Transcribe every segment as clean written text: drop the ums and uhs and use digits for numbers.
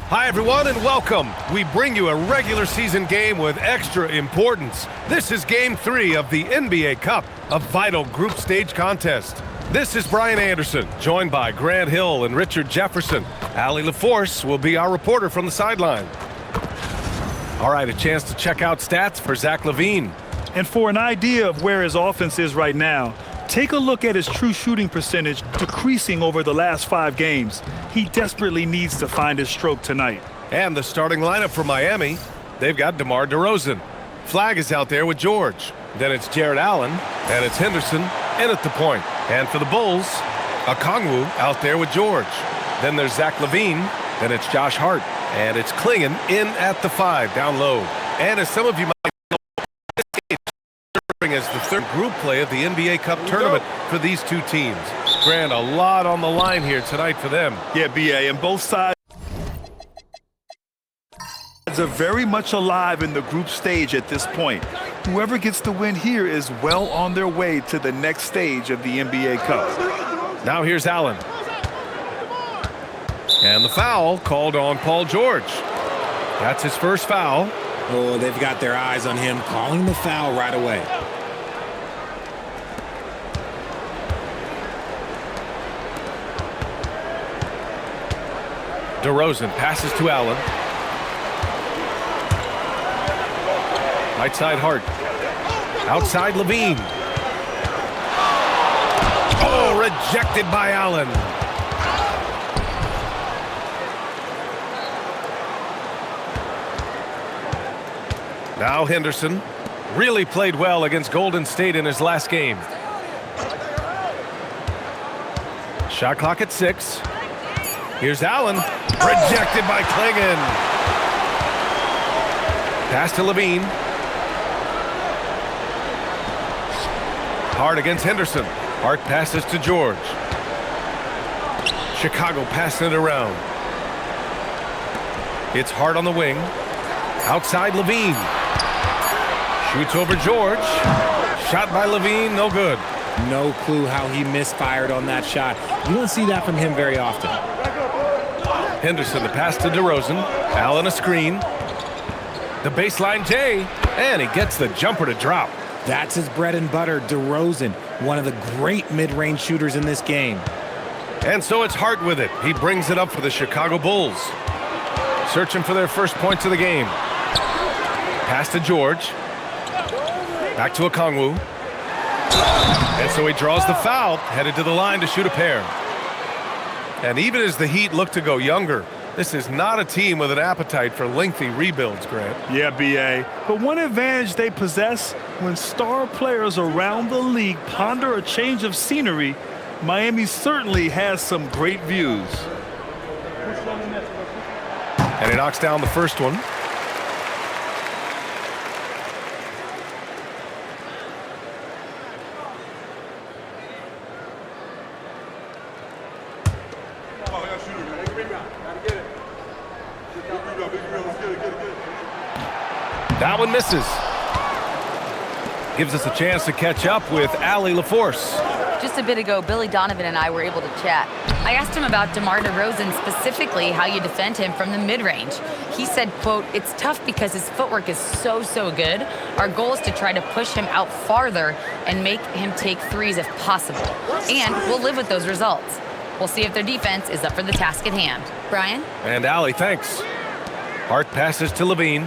Hi, everyone, and welcome. We bring you a regular season game with extra importance. This is Game 3 of the NBA Cup, a vital group stage contest. This is Brian Anderson, joined by Grant Hill and Richard Jefferson. Allie LaForce will be our reporter from the sideline. All right, a chance to check out stats for Zach LaVine. And for an idea of where his offense is right now, take a look at his true shooting percentage decreasing over the last 5 games. He desperately needs to find his stroke tonight. And the starting lineup for Miami, they've got DeMar DeRozan. Flag is out there with George. Then it's Jared Allen, and it's Henderson in at the point. And for the Bulls, Okongwu out there with George. Then there's Zach LaVine, then it's Josh Hart, and it's Klingon in at the 5 down low. And as some of you might know, this game is serving as the third group play of the NBA Cup tournament for these two teams. Grant, a lot on the line here tonight for them. Yeah, BA, and both sides are very much alive in the group stage at this point. Whoever gets the win here is well on their way to the next stage of the NBA Cup. Now here's Allen. And the foul called on Paul George. That's his first foul. Oh, they've got their eyes on him, calling the foul right away. DeRozan passes to Allen. Right side Hart. Outside LaVine. Oh, rejected by Allen. Now Henderson really played well against Golden State in his last game. Shot clock at 6. Here's Allen. Rejected by Klingon. Pass to LaVine. Hart against Henderson. Hart passes to George. Chicago passing it around. It's Hart on the wing. Outside LaVine. Shoots over George. Shot by LaVine, no good. No clue how he misfired on that shot. You don't see that from him very often. Henderson, the pass to DeRozan. Allen a screen. The baseline J, and he gets the jumper to drop. That's his bread and butter, DeRozan, one of the great mid-range shooters in this game. And so it's Hart with it. He brings it up for the Chicago Bulls. Searching for their first points of the game. Pass to George. Back to Okongwu. And so he draws the foul, headed to the line to shoot a pair. And even as the Heat look to go younger, this is not a team with an appetite for lengthy rebuilds, Grant. Yeah, BA. But one advantage they possess, when star players around the league ponder a change of scenery, Miami certainly has some great views. And he knocks down the first one. That one misses. Gives us a chance to catch up with Allie LaForce. Just a bit ago, Billy Donovan and I were able to chat. I asked him about DeMar DeRozan, specifically how you defend him from the mid-range. He said, quote, "It's tough because his footwork is so good. Our goal is to try to push him out farther and make him take threes if possible. And we'll live with those results. We'll see if their defense is up for the task at hand." Brian? And Allie, thanks. Hart passes to LaVine.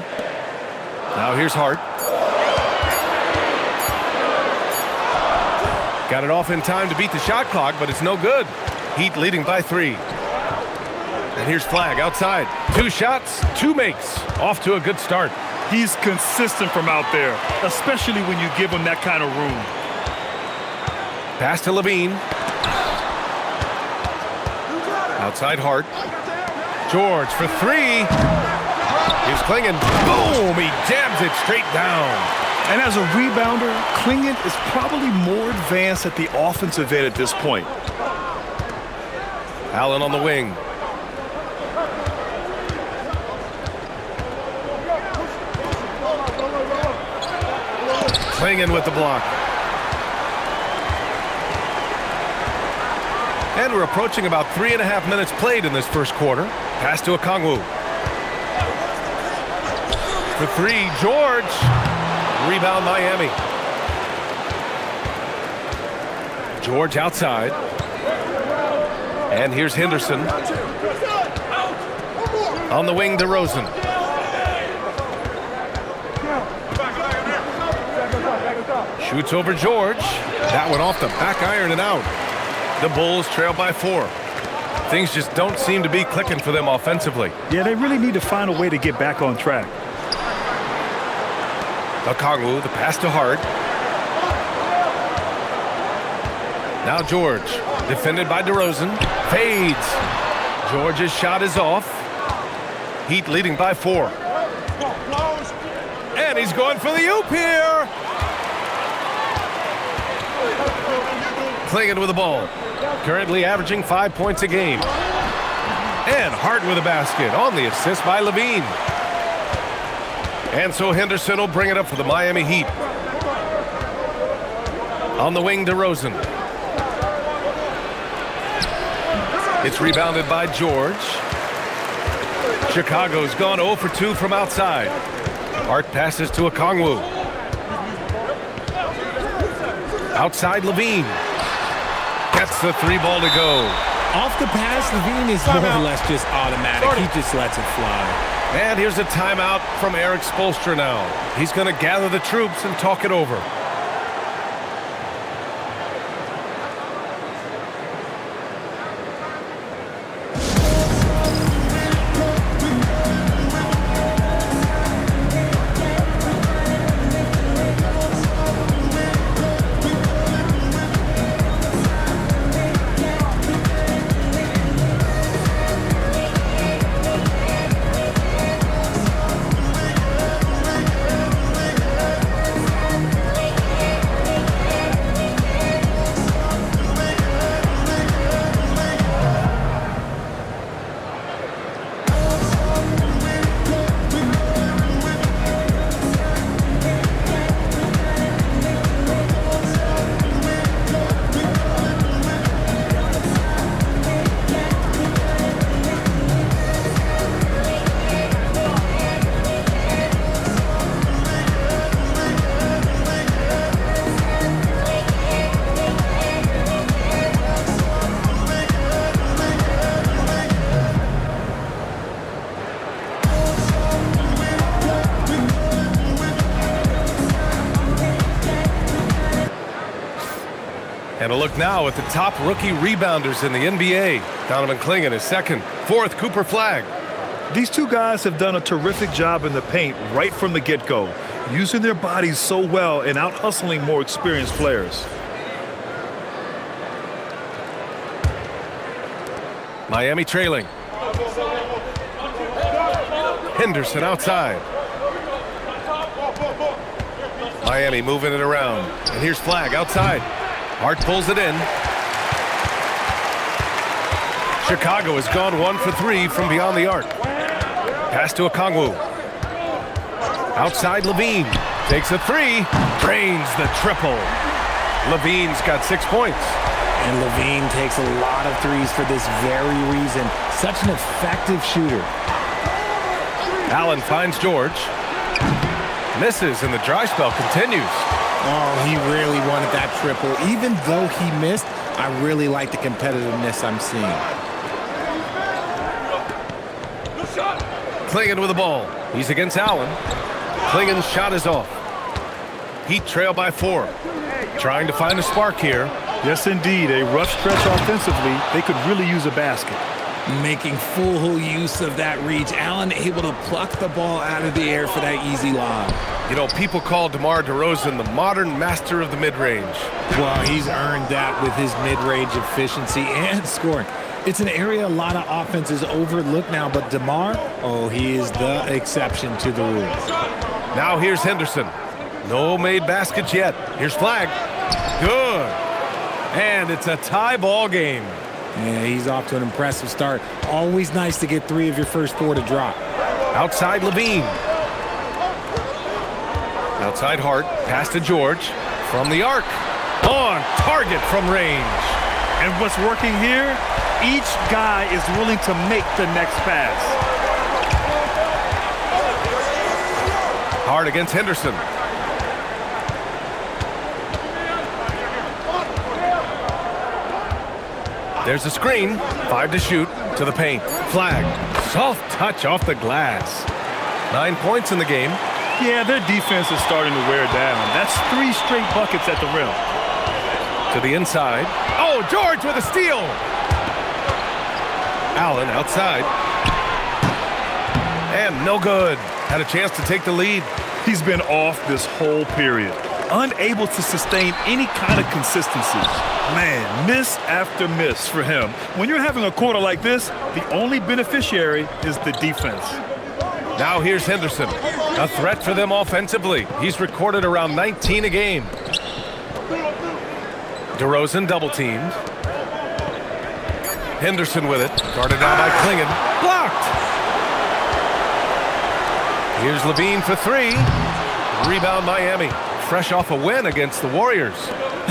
Now here's Hart. Got it off in time to beat the shot clock, but it's no good. Heat leading by 3. And here's Flag outside. 2 shots, 2 makes. Off to a good start. He's consistent from out there, especially when you give him that kind of room. Pass to LaVine. Outside Hart. George for 3. He's Klingon. Boom! He jams it straight down. And as a rebounder, Klingon is probably more advanced at the offensive end at this point. Allen on the wing. Klingon with the block. And we're approaching about 3.5 minutes played in this first quarter. Pass to Okongwu. for three. George. Rebound Miami. George outside. And here's Henderson. On the wing, DeRozan. Shoots over George. That one off the back iron and out. The Bulls trail by 4. Things just don't seem to be clicking for them offensively. Yeah, they really need to find a way to get back on track. Okongwu, the pass to Hart. Now George, defended by DeRozan. Fades. George's shot is off. Heat leading by 4. And he's going for the oop here. Clingan with the ball. Currently averaging 5 points a game. And Hart with a basket on the assist by Levine. And so Henderson will bring it up for the Miami Heat. On the wing, DeRozan. It's rebounded by George. Chicago's gone 0 for 2 from outside. Hart passes to Okongwu. Outside Levine. Gets the 3 ball to go. Off the pass, Levine is more or less just automatic. He just lets it fly. And here's a timeout from Eric Spoelstra now. He's going to gather the troops and talk it over. And a look now at the top rookie rebounders in the NBA. Donovan Clingan is second. Fourth, Cooper Flagg. These two guys have done a terrific job in the paint right from the get-go, using their bodies so well and out-hustling more experienced players. Miami trailing. Henderson outside. Miami moving it around. And here's Flagg outside. Hart pulls it in. Chicago has gone 1 for 3 from beyond the arc. Pass to Okongwu. Outside Levine. Takes a 3. Drains the triple. Levine's got 6 points. And Levine takes a lot of threes for this very reason. Such an effective shooter. Allen finds George. Misses, and the dry spell continues. Oh, he really wanted that triple. Even though he missed, I really like the competitiveness I'm seeing. Clingan with the ball. He's against Allen. Clingan's shot is off. Heat trail by 4. Trying to find a spark here. Yes, indeed. A rough stretch offensively. They could really use a basket. Making full use of that reach. Allen able to pluck the ball out of the air for that easy lob. You know, people call DeMar DeRozan the modern master of the mid-range. Well, he's earned that with his mid-range efficiency and scoring. It's an area a lot of offenses overlook now, but DeMar, oh, he is the exception to the rule. Now here's Henderson. No made baskets yet. Here's Flagg. Good. And it's a tie ball game. Yeah, he's off to an impressive start. Always nice to get 3 of your first 4 to drop. Outside Levine. Outside Hart. Pass to George. From the arc. On target from range. And what's working here? Each guy is willing to make the next pass. Hard against Henderson. There's a screen. 5 to shoot. To the paint. Flag. Soft touch off the glass. 9 points in the game. Yeah, their defense is starting to wear down. That's 3 straight buckets at the rim. To the inside. Oh, George with a steal. Allen outside. And no good. Had a chance to take the lead. He's been off this whole period, unable to sustain any kind of consistency. Man, miss after miss for him. When you're having a quarter like this, the only beneficiary is the defense. Now here's Henderson. A threat for them offensively. He's recorded around 19 a game. DeRozan double-teamed. Henderson with it. Guarded down by Klingon. Blocked! Here's Levine for 3. Rebound Miami. Fresh off a win against the Warriors.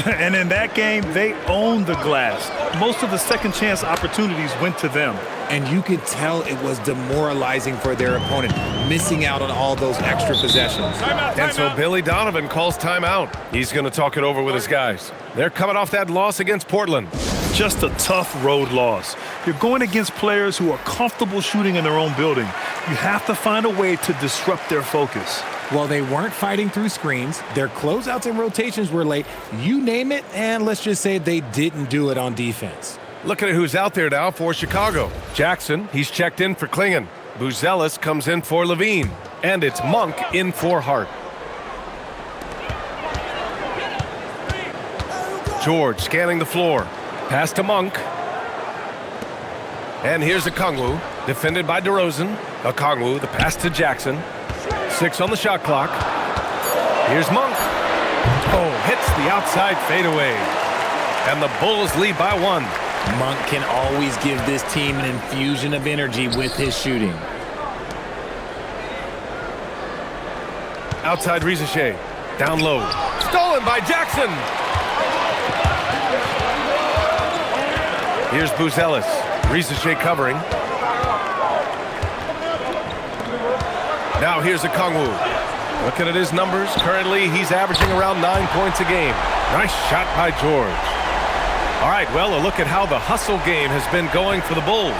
And in that game, they owned the glass. Most of the second chance opportunities went to them. And you could tell it was demoralizing for their opponent, missing out on all those extra possessions. And so Billy Donovan calls timeout. He's going to talk it over with his guys. They're coming off that loss against Portland. Just a tough road loss. You're going against players who are comfortable shooting in their own building. You have to find a way to disrupt their focus. Well, they weren't fighting through screens. Their closeouts and rotations were late. You name it, and let's just say they didn't do it on defense. Looking at who's out there now for Chicago. Jackson, he's checked in for Klingon. Buzelis comes in for Levine. And it's Monk in for Hart. George scanning the floor. Pass to Monk. And here's Okongwu, defended by DeRozan. Okongwu, the pass to Jackson. 6 on the shot clock. Here's Monk. Oh, hits the outside fadeaway. And the Bulls lead by 1. Monk can always give this team an infusion of energy with his shooting. Outside Rizachet. Down low. Stolen by Jackson. Here's Buzelis. Rizachet covering. Now here's Okongwu. Looking at his numbers, currently he's averaging around 9 points a game. Nice shot by George. All right, well, a look at how the hustle game has been going for the Bulls.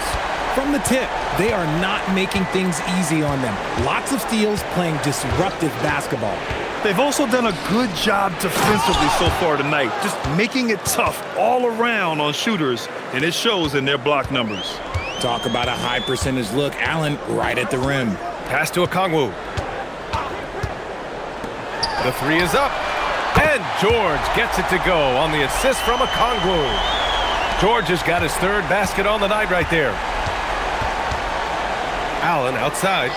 From the tip, they are not making things easy on them. Lots of steals, playing disruptive basketball. They've also done a good job defensively so far tonight, just making it tough all around on shooters, and it shows in their block numbers. Talk about a high percentage look. Allen right at the rim. Pass to Okongwu. The 3 is up. And George gets it to go on the assist from Okongwu. George has got his 3rd basket on the night right there. Allen outside.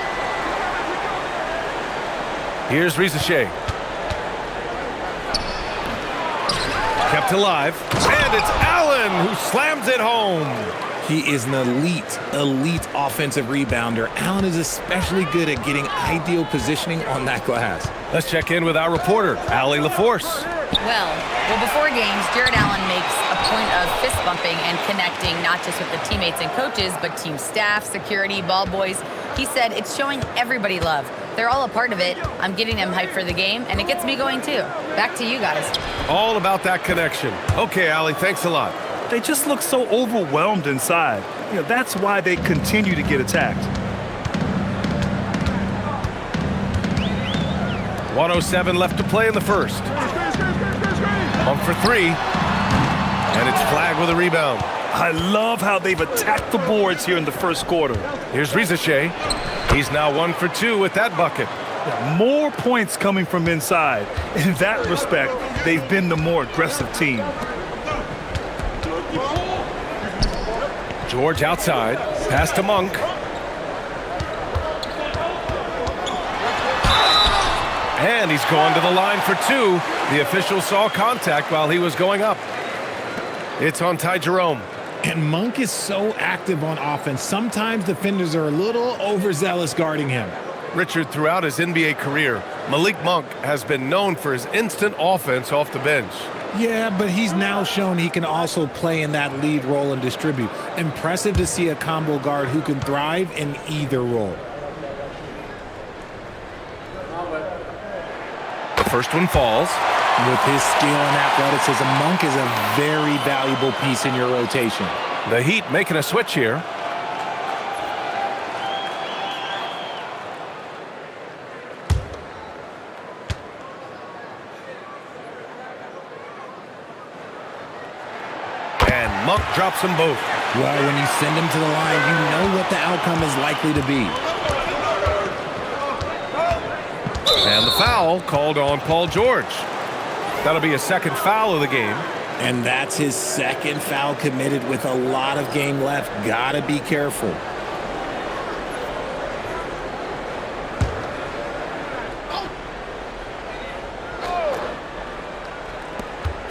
Here's Rizachet. Kept alive. And it's Allen who slams it home. He is an elite offensive rebounder. Allen is especially good at getting ideal positioning on that glass. Let's check in with our reporter, Allie LaForce. Well, before games, Jared Allen makes a point of fist bumping and connecting not just with the teammates and coaches, but team staff, security, ball boys. He said it's showing everybody love. They're all a part of it. I'm getting them hyped for the game, and it gets me going too. Back to you guys. All about that connection. Okay, Allie, thanks a lot. They just look so overwhelmed inside. That's why they continue to get attacked. 1:07 left to play in the first. Monk for 3. And it's Flag with a rebound. I love how they've attacked the boards here in the first quarter. Here's Rizachet. He's now 1 for 2 with that bucket. More points coming from inside. In that respect, they've been the more aggressive team. George outside. Pass to Monk. And he's going to the line for 2. The official saw contact while he was going up. It's on Ty Jerome. And Monk is so active on offense. Sometimes defenders are a little overzealous guarding him. Richard, throughout his NBA career, Malik Monk has been known for his instant offense off the bench. Yeah, but he's now shown he can also play in that lead role and distribute. Impressive to see a combo guard who can thrive in either role. First one falls. With his skill and athleticism, Monk is a very valuable piece in your rotation. The Heat making a switch here. And Monk drops them both. Well, when you send him to the line, you know what the outcome is likely to be. And the foul called on Paul George. That'll be a second foul of the game. And that's his second foul committed with a lot of game left. Gotta be careful.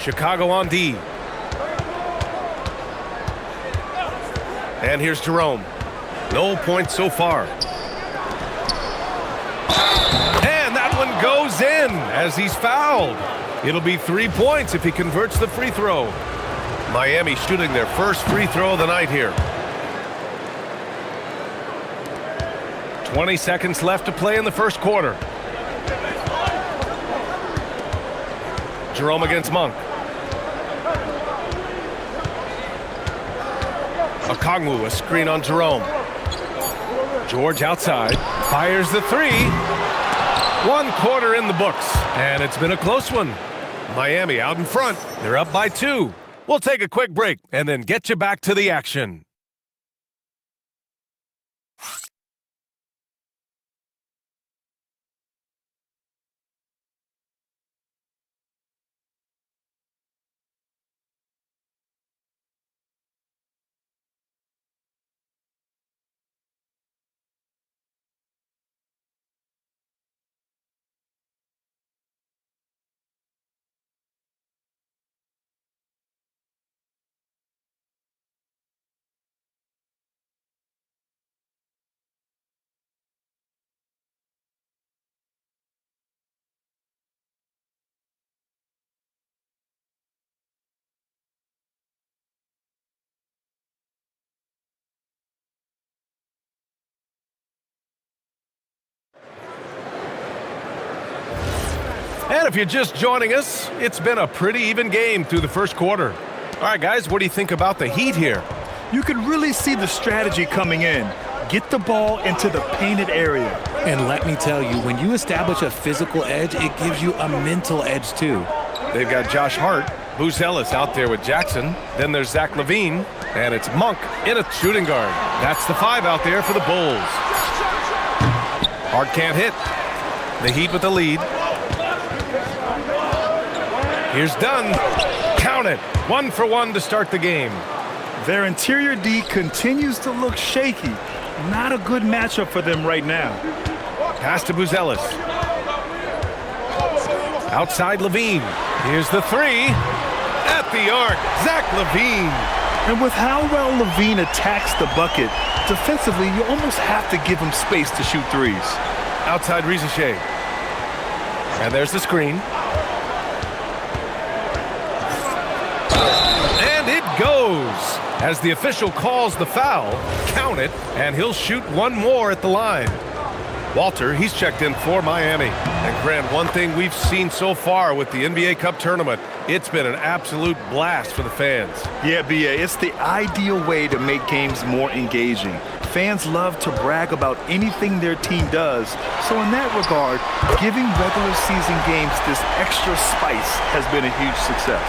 Chicago on D. And here's Jerome. No points so far. And that one goes in as he's fouled. It'll be 3 points if he converts the free throw. Miami shooting their first free throw of the night here. 20 seconds left to play in the first quarter. Jerome against Monk. Okongwu, a screen on Jerome. George outside, fires the three. 1 quarter in the books, and it's been a close one. Miami out in front. They're up by 2. We'll take a quick break and then get you back to the action. And if you're just joining us, it's been a pretty even game through the first quarter. All right, guys, what do you think about the Heat here? You can really see the strategy coming in. Get the ball into the painted area. And let me tell you, when you establish a physical edge, it gives you a mental edge too. They've got Josh Hart, Booz Ellis out there with Jackson. Then there's Zach LaVine, and it's Monk in a shooting guard. That's the 5 out there for the Bulls. Hart can't hit. The Heat with the lead. Here's Dunn. Count it. 1 for 1 to start the game. Their interior D continues to look shaky. Not a good matchup for them right now. Pass to Booz Ellis. Outside LaVine. Here's the 3. At the arc, Zach LaVine. And with how well LaVine attacks the bucket, defensively, you almost have to give him space to shoot threes. Outside Rizachet. And there's the screen. And it goes. As the official calls the foul, count it, and he'll shoot 1 more at the line. Walter, he's checked in for Miami. And Grant, one thing we've seen so far with the NBA Cup tournament, it's been an absolute blast for the fans. Yeah, BA, it's the ideal way to make games more engaging. Fans love to brag about anything their team does, so in that regard, giving regular season games this extra spice has been a huge success.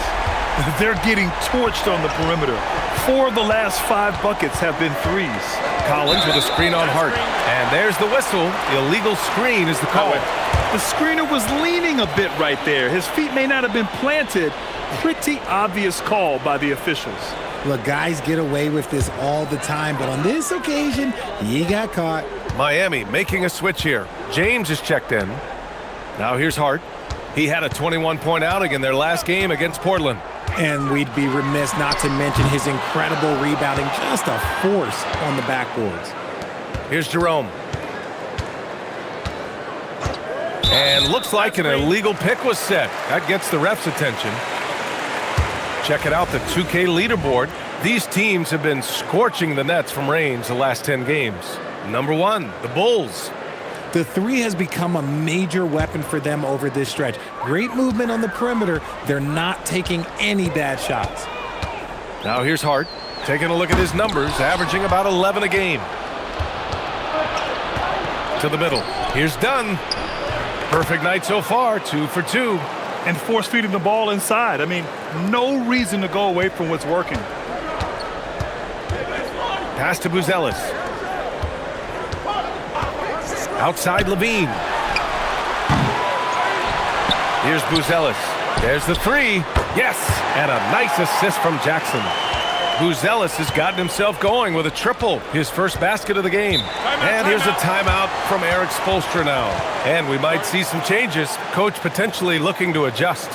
They're getting torched on the perimeter. 4 of the last 5 buckets have been threes. Collins with a screen on Hart. And there's the whistle. Illegal screen is the call. The screener was leaning a bit right there. His feet may not have been planted. Pretty obvious call by the officials. Look, guys get away with this all the time, but on this occasion, he got caught. Miami making a switch here. James is checked in. Now here's Hart. He had a 21-point outing in their last game against Portland. And we'd be remiss not to mention his incredible rebounding, just a force on the backboards. Here's Jerome. And looks like an illegal pick was set. That gets the ref's attention. Check it out, the 2K leaderboard. These teams have been scorching the nets from range the last 10 games. Number 1, the Bulls. The three has become a major weapon for them over this stretch. Great movement on the perimeter. They're not taking any bad shots. Now here's Hart, taking a look at his numbers, averaging about 11 a game. To the middle. Here's Dunn. Perfect night so far, 2 for 2. And force feeding the ball inside. I mean, no reason to go away from what's working. Pass to Buzelis. Outside Levine. Here's Buzelis. There's the three. Yes, and a nice assist from Jackson. Buzelis has gotten himself going with a triple, his first basket of the game. And here's a timeout from Eric Spoelstra now. And we might see some changes. Coach potentially looking to adjust.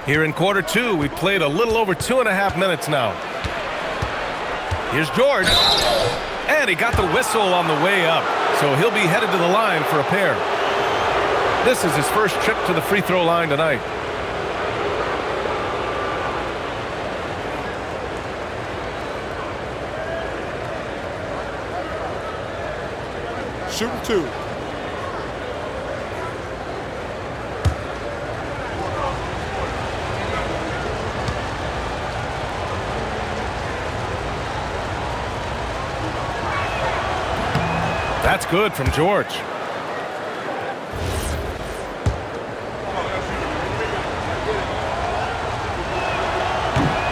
Here in quarter two, we've played a little over 2.5 minutes now. Here's George. And he got the whistle on the way up, so he'll be headed to the line for a pair. This is his first trip to the free throw line tonight. Shooting two. That's good from George.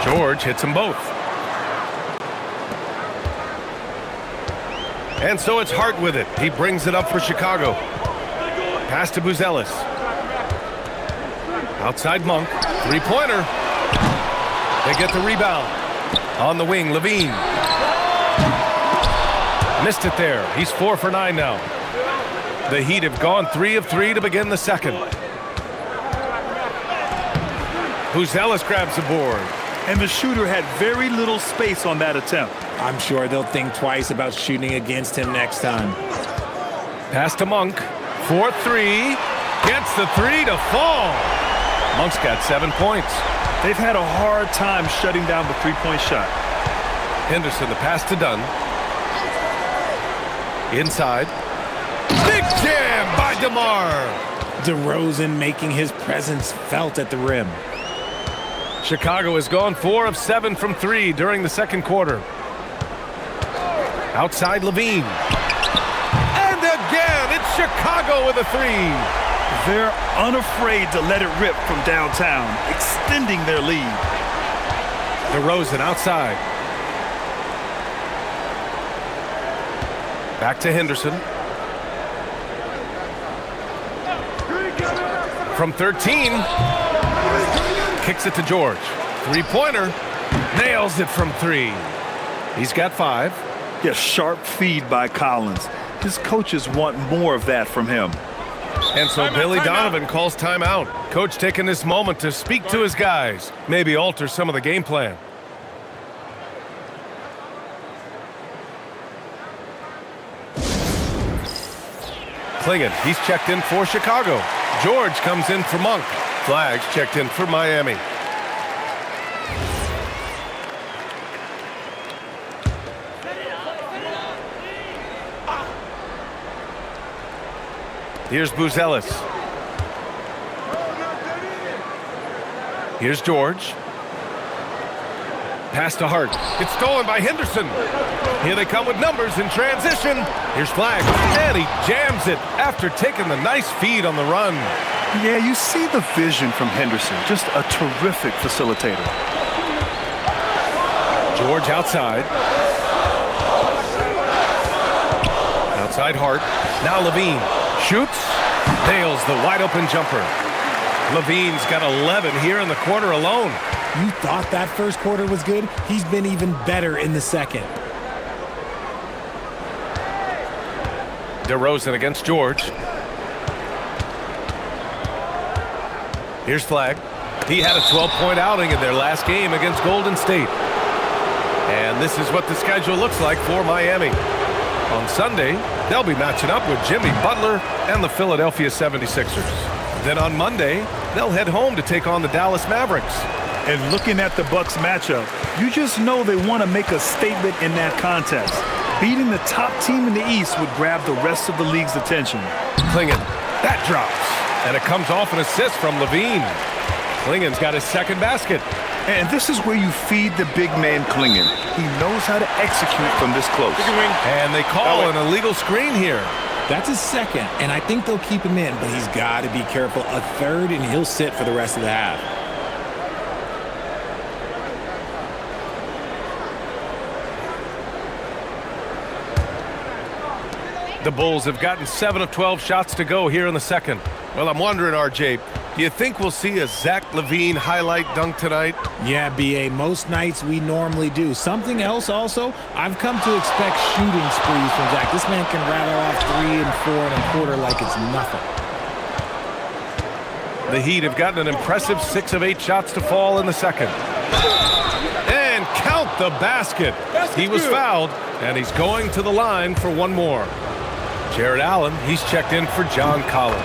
George hits them both. And so it's Hart with it. He brings it up for Chicago. Pass to Buzelis. Outside Monk. Three-pointer. They get the rebound. On the wing, Levine. Missed it there. He's 4 for 9 now. The Heat have gone 3 of 3 to begin the second. Buzelis grabs the board. And the shooter had very little space on that attempt. I'm sure they'll think twice about shooting against him next time. Pass to Monk. 4-3. Gets the three to fall. Monk's got 7 points. They've had a hard time shutting down the three-point shot. Henderson, the pass to Dunn. Inside. Big jam by DeMar. DeRozan making his presence felt at the rim. Chicago has gone 4 of 7 from 3 during the second quarter. Outside Levine. And again, it's Chicago with a three. They're unafraid to let it rip from downtown, extending their lead. DeRozan outside. Back to Henderson. From 13. Kicks it to George. Three-pointer. Nails it from 3. He's got 5. Yeah, sharp feed by Collins. His coaches want more of that from him. And so Billy Donovan calls timeout. Coach taking this moment to speak to his guys. Maybe alter some of the game plan. Klingon, he's checked in for Chicago. George comes in for Monk. Flags checked in for Miami. Here's Buzelis. Here's George. Pass to Hart. It's stolen by Henderson. Here they come with numbers in transition. Here's Flag, and he jams it after taking the nice feed on the run. Yeah, you see the vision from Henderson. Just a terrific facilitator. George outside. Outside Hart. Now Levine shoots. Nails the wide-open jumper. Levine's got 11 here in the quarter alone. You thought that first quarter was good? He's been even better in the second. DeRozan against George. Here's Flag. He had a 12-point outing in their last game against Golden State. And this is what the schedule looks like for Miami. On Sunday, they'll be matching up with Jimmy Butler and the Philadelphia 76ers. Then on Monday, they'll head home to take on the Dallas Mavericks. And looking at the Bucks matchup, you just know they want to make a statement in that contest. Beating the top team in the East would grab the rest of the league's attention. Klingon, that drops. And it comes off an assist from Levine. Klingon's got his second basket. And this is where you feed the big man Klingon. He knows how to execute from this close. And they call an illegal screen here. That's his second, and I think they'll keep him in, but he's got to be careful. A third, and he'll sit for the rest of the half. The Bulls have gotten 7 of 12 shots to go here in the second. Well, I'm wondering, RJ, do you think we'll see a Zach LaVine highlight dunk tonight? Yeah, BA, most nights we normally do. Something else also, I've come to expect shooting sprees from Zach. This man can rattle off 3 and 4 and a quarter like it's nothing. The Heat have gotten an impressive 6 of 8 shots to fall in the second. And count the basket. He was fouled, and he's going to the line for one more. Jared Allen, he's checked in for John Collins.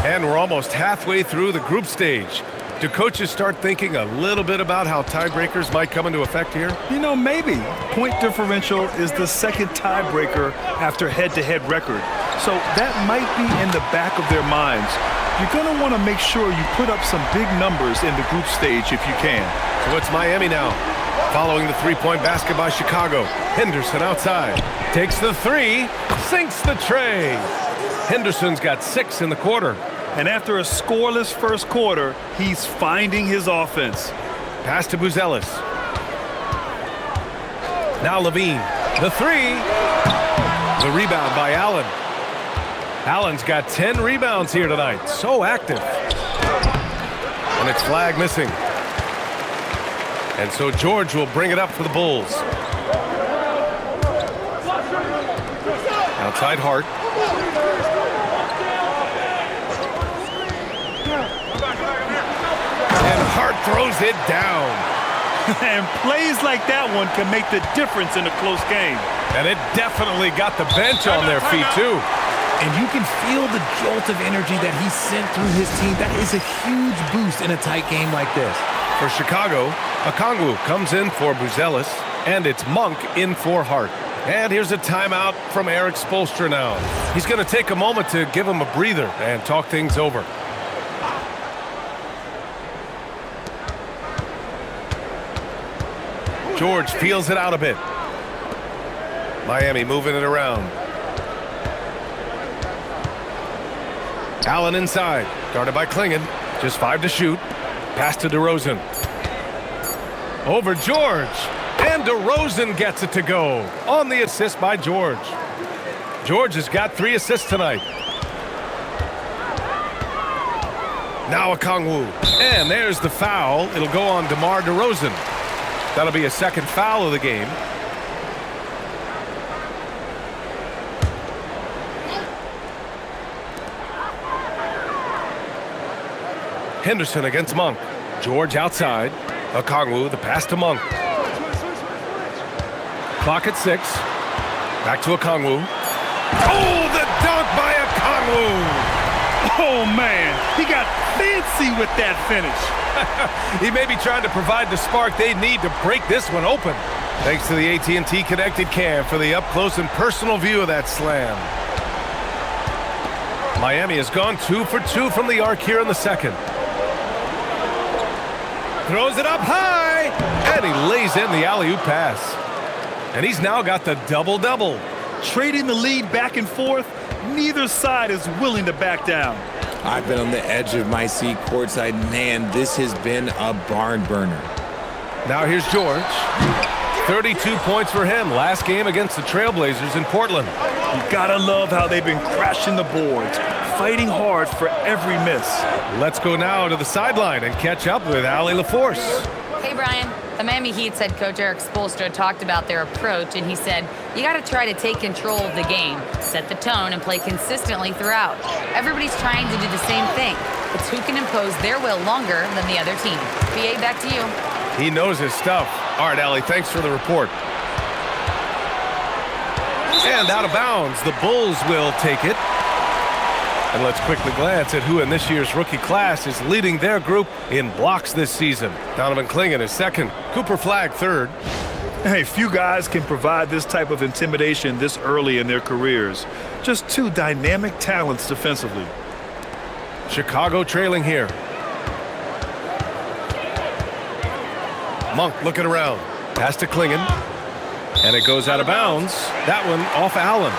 And we're almost halfway through the group stage. Do coaches start thinking a little bit about how tiebreakers might come into effect here? You know, maybe. Point differential is the second tiebreaker after head-to-head record. So that might be in the back of their minds. You're going to want to make sure you put up some big numbers in the group stage if you can. So it's Miami now. Following the three-point basket by Chicago. Henderson outside. Takes the three. Sinks the tray. Henderson's got 6 in the quarter. And after a scoreless first quarter, he's finding his offense. Pass to Buzelis. Now Levine. The three. The rebound by Allen. Allen's got 10 rebounds here tonight. So active. And it's Flag missing. And so George will bring it up for the Bulls. Outside Hart. And Hart throws it down. And plays like that one can make the difference in a close game. And it definitely got the bench on their feet, too. And you can feel the jolt of energy that he sent through his team. That is a huge boost in a tight game like this. For Chicago, Okongwu comes in for Buzelis, and it's Monk in for Hart. And here's a timeout from Eric Spoelstra now. He's going to take a moment to give him a breather and talk things over. George feels it out a bit. Miami moving it around. Allen inside, guarded by Klingon. Just 5 to shoot. Pass to DeRozan. Over George. And DeRozan gets it to go on the assist by George. George has got 3 assists tonight. Now Okongwu. And there's the foul. It'll go on DeMar DeRozan. That'll be a second foul of the game. Henderson against Monk. George outside. Okongwu, the pass to Monk. Clock at 6. Back to Okongwu. Oh, the dunk by Okongwu! Okongwu. Oh, man, he got fancy with that finish. He may be trying to provide the spark they need to break this one open. Thanks to the AT&T Connected Cam for the up-close and personal view of that slam. Miami has gone 2 for 2 from the arc here in the second. Throws it up high, and he lays in the alley-oop pass. And he's now got the double-double. Trading the lead back and forth, neither side is willing to back down. I've been on the edge of my seat courtside. Man, this has been a barn burner. Now here's George. 32 points for him last game against the Trailblazers in Portland. You gotta love how they've been crashing the boards, fighting hard for every miss. Let's go now to the sideline and catch up with Allie LaForce. Hey, Brian. The Miami Heat's head coach Eric Spoelstra talked about their approach, and he said, you got to try to take control of the game, set the tone, and play consistently throughout. Everybody's trying to do the same thing. It's who can impose their will longer than the other team. BA, back to you. He knows his stuff. All right, Allie, thanks for the report. And out of bounds, the Bulls will take it. And let's quickly glance at who in this year's rookie class is leading their group in blocks this season. Donovan Clingan is second, Cooper Flagg third. Hey, few guys can provide this type of intimidation this early in their careers. Just two dynamic talents defensively. Chicago trailing here. Monk looking around. Pass to Clingan. And it goes out of bounds. That one off Allen.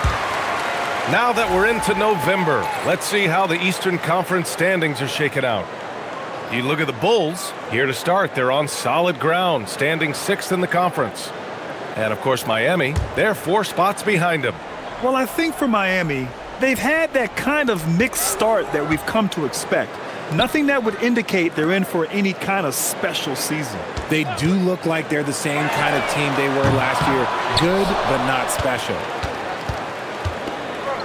Now that we're into November, let's see how the Eastern Conference standings are shaken out. You look at the Bulls, here to start, they're on solid ground, standing 6th in the conference. And of course Miami, they're 4 spots behind them. Well, I think for Miami, they've had that kind of mixed start that we've come to expect. Nothing that would indicate they're in for any kind of special season. They do look like they're the same kind of team they were last year. Good, but not special.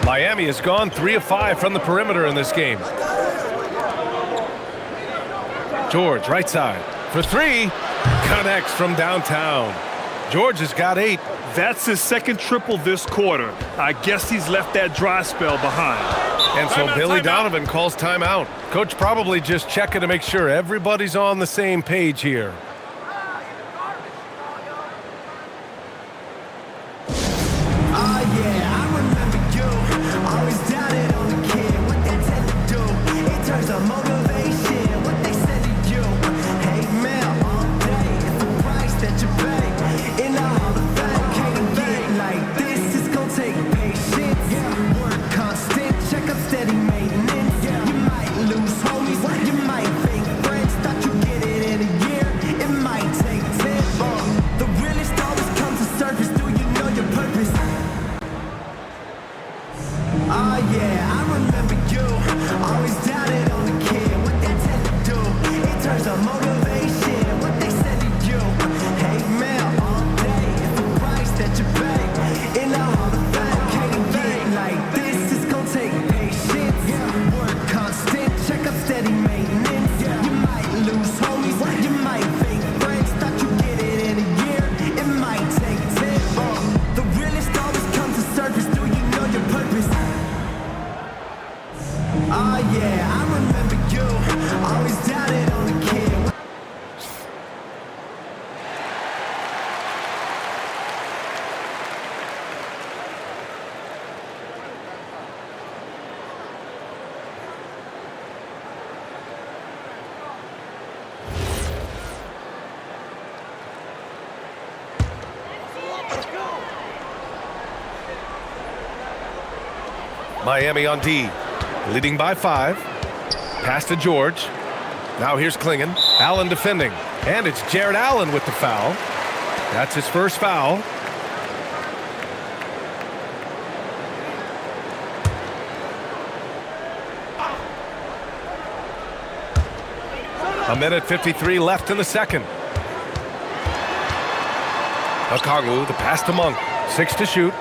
Miami has gone 3 of 5 from the perimeter in this game. George, right side, for 3. Connects from downtown. George has got 8. That's his second triple this quarter. I guess he's left that dry spell behind. And so Billy Donovan calls timeout. Coach probably just checking to make sure everybody's on the same page here. Miami on D, leading by 5. Pass to George. Now here's Clingan. Allen defending. And it's Jared Allen with the foul. That's his first foul. A minute 53 left in the second. Okongwu, the pass to Monk. 6 to shoot.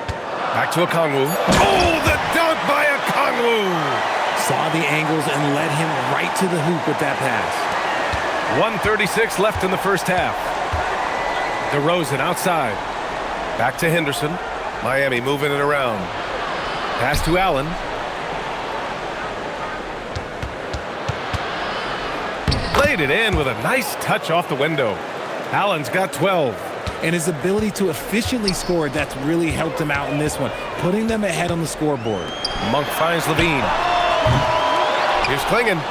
Back to Okongwu. Oh, the dunk by Okongwu! Saw the angles and led him right to the hoop with that pass. 1:36 left in the first half. DeRozan outside. Back to Henderson. Miami moving it around. Pass to Allen. Laid it in with a nice touch off the window. Allen's got 12. And his ability to efficiently score, that's really helped him out in this one, putting them ahead on the scoreboard. Monk finds Levine. Here's Klingon.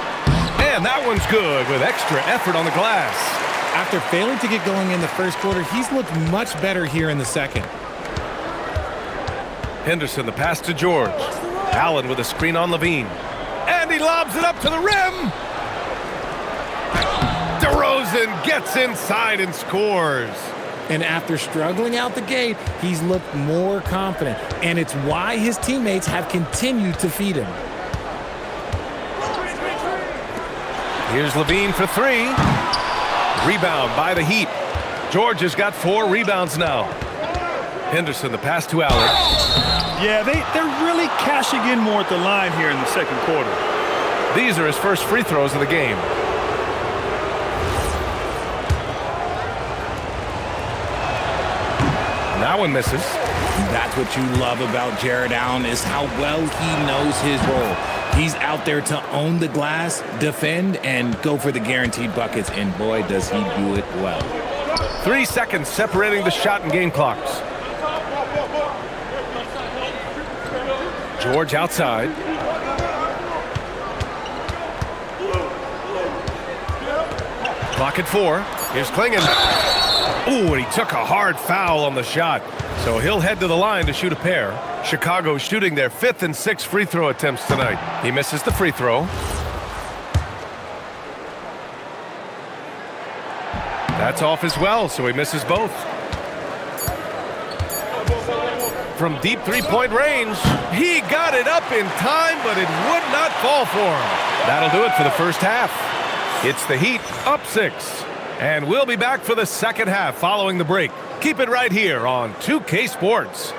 And that one's good with extra effort on the glass. After failing to get going in the first quarter, he's looked much better here in the second. Henderson, the pass to George. Allen with a screen on Levine. And he lobs it up to the rim. DeRozan gets inside and scores. And after struggling out the gate, he's looked more confident. And it's why his teammates have continued to feed him. Here's Levine for three. Rebound by the Heat. George has got 4 rebounds now. Henderson, the pass to Allen. Yeah, they're really cashing in more at the line here in the second quarter. These are his first free throws of the game. That one misses. That's what you love about Jared Allen, is how well he knows his role. He's out there to own the glass, defend, and go for the guaranteed buckets, and boy, does he do it well. 3 seconds separating the shot and game clocks. George outside. Clock at 4. Here's Klingon. Ooh, and he took a hard foul on the shot. So he'll head to the line to shoot a pair. Chicago shooting their 5th and 6th free throw attempts tonight. He misses the free throw. That's off as well, so he misses both. From deep three-point range, he got it up in time, but it would not fall for him. That'll do it for the first half. It's the Heat up 6. And we'll be back for the second half following the break. Keep it right here on 2K Sports.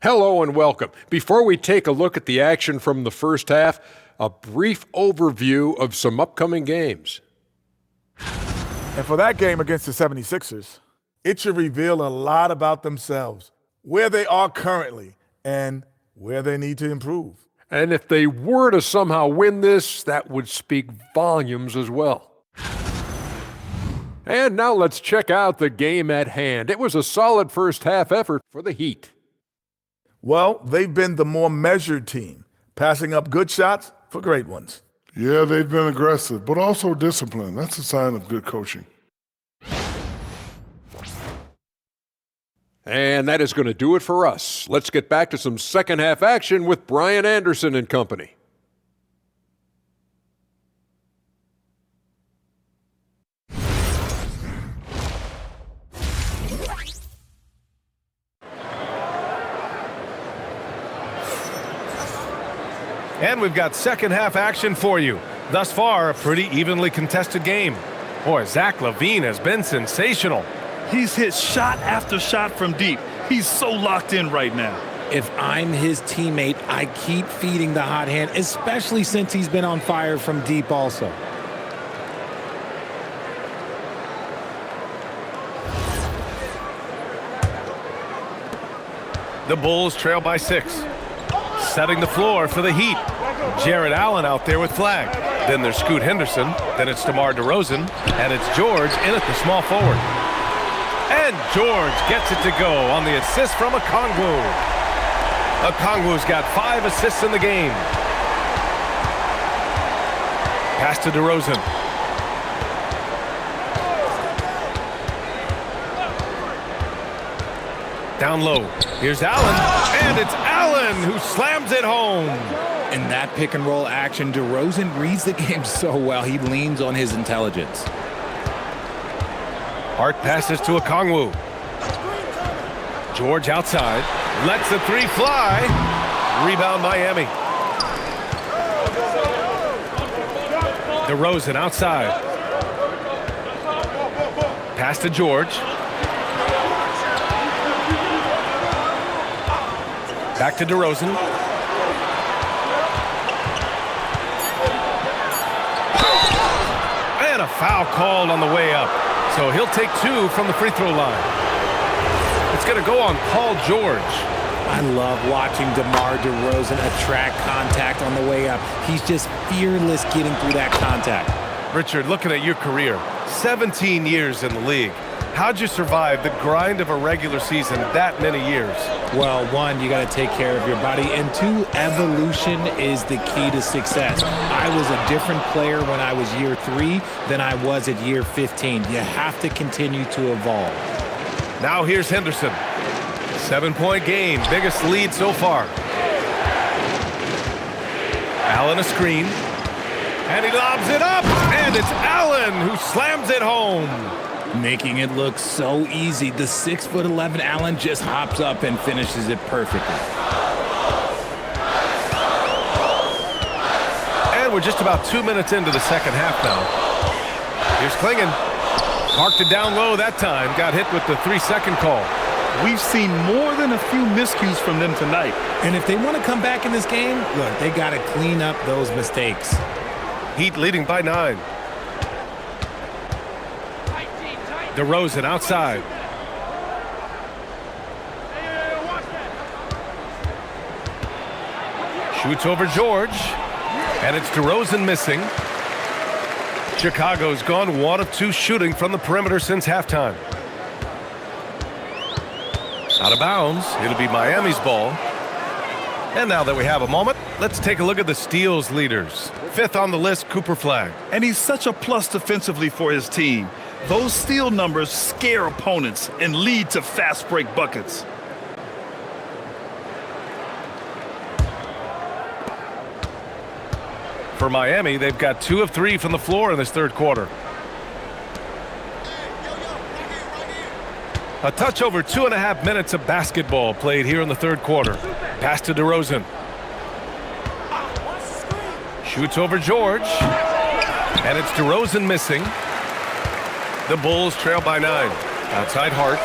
Hello and welcome. Before we take a look at the action from the first half, a brief overview of some upcoming games. And for that game against the 76ers, it should reveal a lot about themselves, where they are currently, and where they need to improve. And if they were to somehow win this, that would speak volumes as well. And now let's check out the game at hand. It was a solid first half effort for the Heat. Well, they've been the more measured team, passing up good shots for great ones. Yeah, they've been aggressive, but also disciplined. That's a sign of good coaching. And that is going to do it for us. Let's get back to some second half action with Brian Anderson and company. And we've got second half action for you. Thus far, a pretty evenly contested game. Boy, Zach LaVine has been sensational. He's hit shot after shot from deep. He's so locked in right now. If I'm his teammate, I keep feeding the hot hand, especially since he's been on fire from deep also. The Bulls trail by 6. Setting the floor for the Heat. Jared Allen out there with flag. Then there's Scoot Henderson. Then it's DeMar DeRozan. And it's George in at the small forward. And George gets it to go on the assist from Okongwu. Okongwu's got 5 assists in the game. Pass to DeRozan. Down low. Here's Allen. And it's Allen who slams it home. In that pick and roll action, DeRozan reads the game so well, he leans on his intelligence. Hart passes to Okongwu. George outside. Lets the 3 fly. Rebound Miami. DeRozan outside. Pass to George. Back to DeRozan. a foul called on the way up. So he'll take 2 from the free throw line. It's going to go on Paul George. I love watching DeMar DeRozan attract contact on the way up. He's just fearless getting through that contact. Richard, looking at your career, 17 years in the league. How'd you survive the grind of a regular season that many years? Well, 1, you got to take care of your body, and 2, evolution is the key to success. I was a different player when I was year 3 than I was at year 15. You have to continue to evolve. Now here's Henderson. 7-point game, biggest lead so far. Allen a screen, and he lobs it up, and it's Allen who slams it home. Making it look so easy. The 6'11" Allen just hops up and finishes it perfectly. And we're just about 2 minutes into the second half now. Here's Klingon. Parked it down low that time. Got hit with the 3-second call. We've seen more than a few miscues from them tonight. And if they want to come back in this game, look, they got to clean up those mistakes. Heat leading by 9. DeRozan outside. Shoots over George. And it's DeRozan missing. Chicago's gone 1 of 2 shooting from the perimeter since halftime. Out of bounds. It'll be Miami's ball. And now that we have a moment, let's take a look at the steals leaders. 5th on the list, Cooper Flagg. And he's such a plus defensively for his team. Those steal numbers scare opponents and lead to fast break buckets. For Miami, they've got 2 of 3 from the floor in this third quarter. A touch over 2.5 minutes of basketball played here in the third quarter. Pass to DeRozan. Shoots over George. And it's DeRozan missing. The Bulls trail by 9. Outside Hart.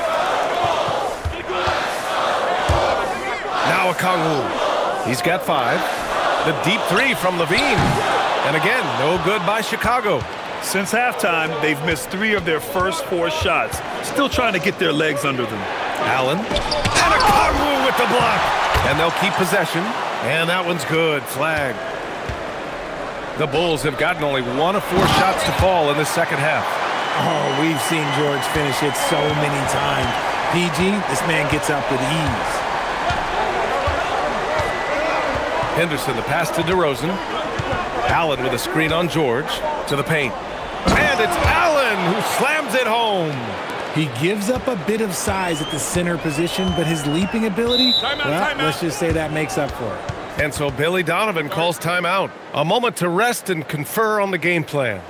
Now Okongwu. He's got 5. The deep 3 from Levine. And again, no good by Chicago. Since halftime, they've missed 3 of their first 4 shots. Still trying to get their legs under them. Allen. And Okongwu with the block. And they'll keep possession. And that one's good. Flag. The Bulls have gotten only 1 of 4 shots to fall in the second half. Oh, we've seen George finish it so many times. PG, this man gets up with ease. Henderson, the pass to DeRozan. Allen with a screen on George. To the paint. And it's Allen who slams it home. He gives up a bit of size at the center position, but his leaping ability, let's just say that makes up for it. And so Billy Donovan calls timeout. A moment to rest and confer on the game plan.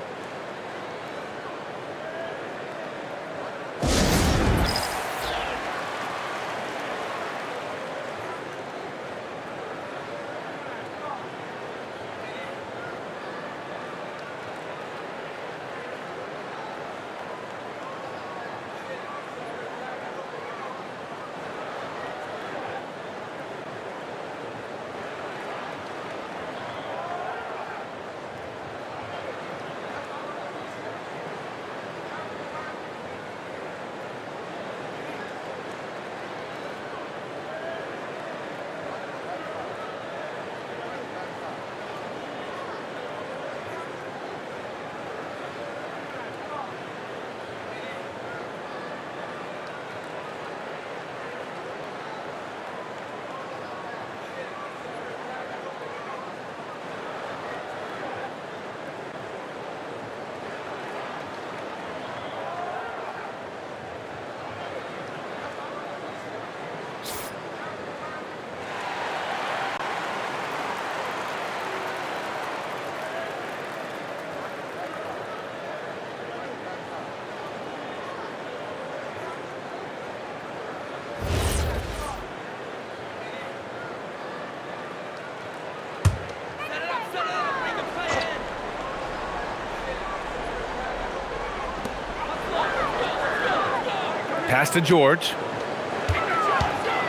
Pass to George.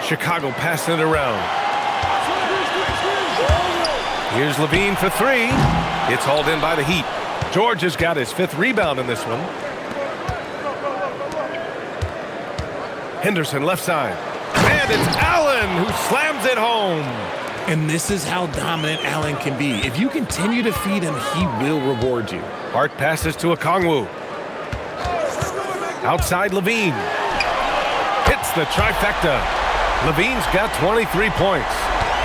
Chicago passing it around. Here's Levine for 3. It's hauled in by the Heat. George has got his 5th rebound in this one. Henderson left side. And it's Allen who slams it home. And this is how dominant Allen can be. If you continue to feed him, he will reward you. Hart passes to Okongwu. Outside Levine. Hits the trifecta. Levine's got 23 points.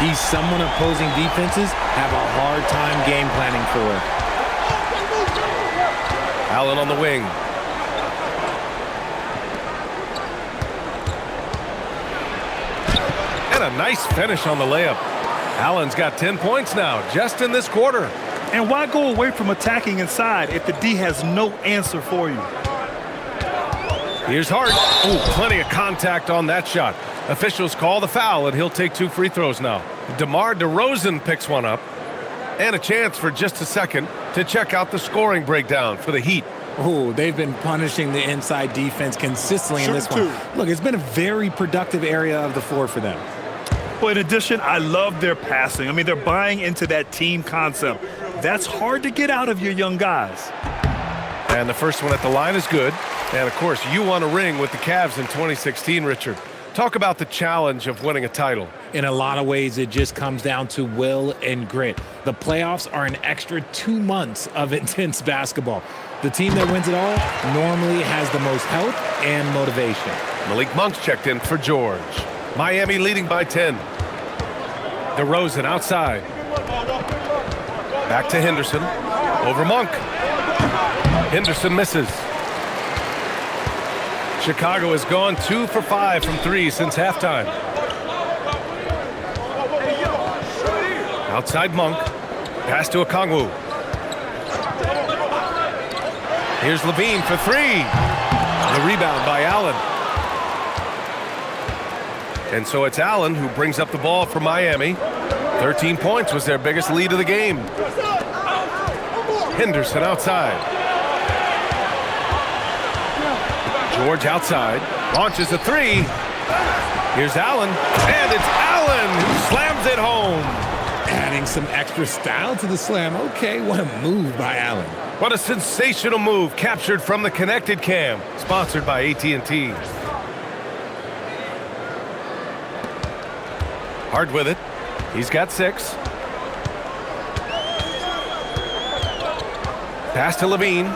He's someone opposing defenses have a hard time game planning for. Allen on the wing. And a nice finish on the layup. Allen's got 10 points now, just in this quarter. And why go away from attacking inside if the D has no answer for you? Here's Hart. Oh, plenty of contact on that shot. Officials call the foul, and he'll take 2 free throws now. DeMar DeRozan picks one up. And a chance for just a second to check out the scoring breakdown for the Heat. Oh, they've been punishing the inside defense consistently in this one. Look, it's been a very productive area of the floor for them. Well, in addition, I love their passing. I mean, they're buying into that team concept. That's hard to get out of your young guys. And the first one at the line is good. And, of course, you won a ring with the Cavs in 2016, Richard. Talk about the challenge of winning a title. In a lot of ways, it just comes down to will and grit. The playoffs are an extra 2 months of intense basketball. The team that wins it all normally has the most health and motivation. Malik Monk's checked in for George. Miami leading by 10. DeRozan outside. Back to Henderson. Over Monk. Henderson misses. Chicago has gone 2 for 5 from 3 since halftime. Outside Monk. Pass to Okongwu. Here's Levine for 3. The rebound by Allen. And so it's Allen who brings up the ball for Miami. 13 points was their biggest lead of the game. Henderson outside. George outside. Launches a 3. Here's Allen. And it's Allen who slams it home. Adding some extra style to the slam. Okay, what a move by Allen. What a sensational move captured from the Connected Cam, sponsored by AT&T. Hart with it. He's got 6. Pass to Levine.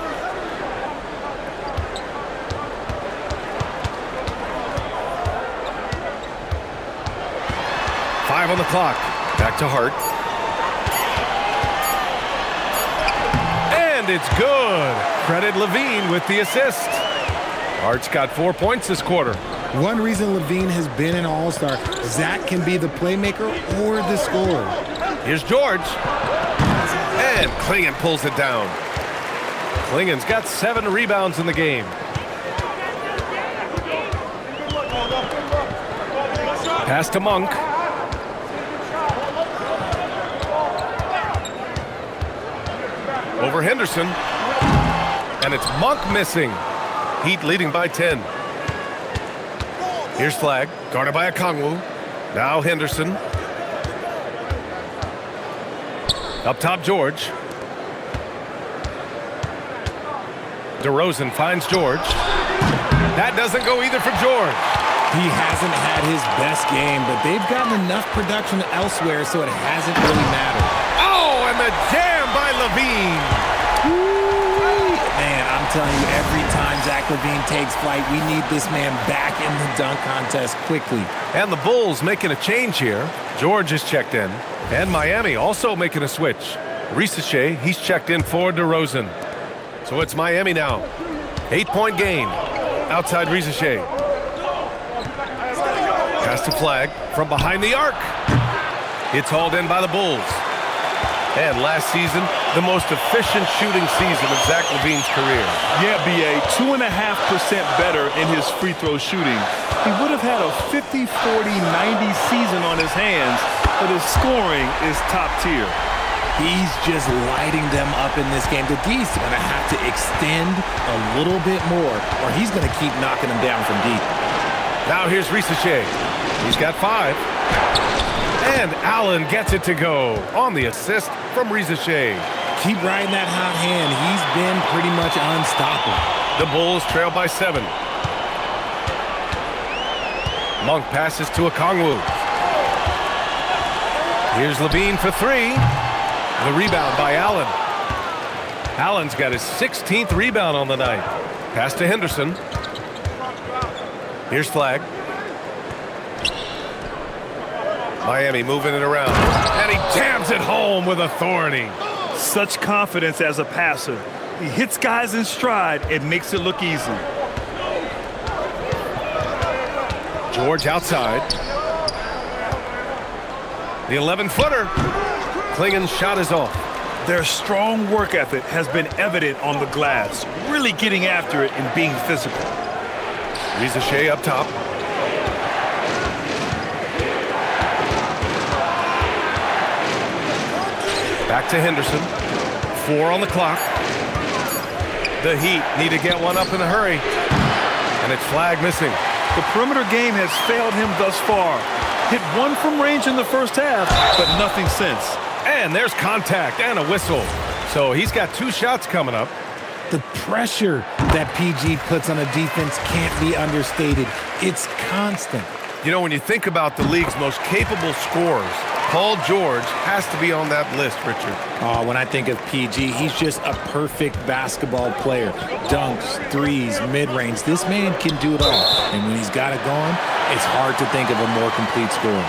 Five on the clock. Back to Hart. And it's good. Credit Levine with the assist. Hart's got 4 points this quarter. One reason Levine has been an all-star, Zach can be the playmaker or the scorer. Here's George. And Klingon pulls it down. Klingon's got 7 rebounds in the game. Pass to Monk. Over Henderson. And it's Monk missing. Heat leading by 10. Here's Flag, guarded by Okongwu. Now Henderson. Up top, George. DeRozan finds George. That doesn't go either for George. He hasn't had his best game, but they've gotten enough production elsewhere, so it hasn't really mattered. Oh, and the jam by Levine. Man, I'm telling you, every time Zach Levine takes flight, we need this man back in the dunk contest quickly. And the Bulls making a change here. George is checked in. And Miami also making a switch. Risache, he's checked in for DeRozan. So it's Miami now. 8-point game. Outside Risache. Pass to Flag from behind the arc. It's hauled in by the Bulls. And last season, the most efficient shooting season of Zach Levine's career. Yeah, BA, 2.5% better in his free throw shooting. He would have had a 50-40-90 season on his hands, but his scoring is top tier. He's just lighting them up in this game. The D's going to have to extend a little bit more, or he's going to keep knocking them down from deep. Now here's Risache. He's got 5. And Allen gets it to go on the assist from Risache. Keep riding that hot hand. He's been pretty much unstoppable. The Bulls trail by 7. Monk passes to Okongwu. Here's Levine for 3. The rebound by Allen. Allen's got his 16th rebound on the night. Pass to Henderson. Here's Flag. Miami moving it around. And he jams it home with authority. Such confidence as a passer. He hits guys in stride and makes it look easy. George outside. The 11-footer. Klingen's shot is off. Their strong work ethic has been evident on the glass, really getting after it and being physical. Rizachet up top. Back to Henderson. 4 on the clock. The Heat need to get one up in a hurry. And it's Flag missing. The perimeter game has failed him thus far. Hit 1 from range in the first half, but nothing since. And there's contact and a whistle. So he's got 2 shots coming up. The pressure that PG puts on a defense can't be understated. It's constant. You know, when you think about the league's most capable scorers, Paul George has to be on that list, Richard. When I think of PG, he's just a perfect basketball player. Dunks, threes, mid-range. This man can do it all. And when he's got it going, it's hard to think of a more complete scorer.